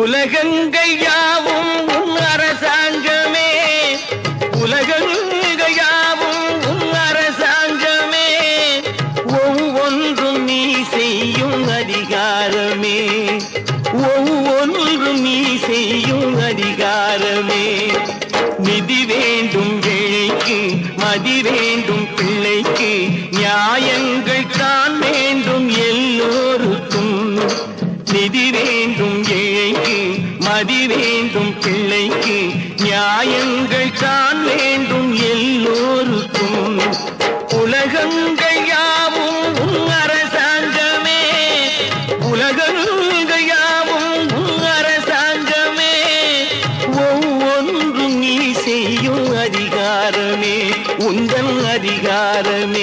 உலகங்கள் யாவும் உன் அரசாங்கமே, உலகங்கள் யாவும் உன் அரசாங்கமே, ஒவ்வொன்றும் நீ செய்யும் அதிகாரமே, ஒவ்வொன்றும் நீ செய்யும் அதிகாரமே. நிதி வேண்டும் ஏழைக்கு, மதி வேண்டும் பிள்ளைக்கு, நியாயங்கள் தான் வேண்டும் எல்லோருக்கும். நிதி வேண்டும் ஏழைக்கு, மதி வேண்டும் பிள்ளைக்கு, நியாயங்கள் தான் வேண்டும் எல்லோருக்கும். உலகங்கள் யாவும் உன் அரசாங்கமே, உலகங்கள் யாவும் உன் அரசாங்கமே, ஒவ்வொன்றும் நீ செய்யும் அதிகாரமே, உந்தன் அதிகாரமே.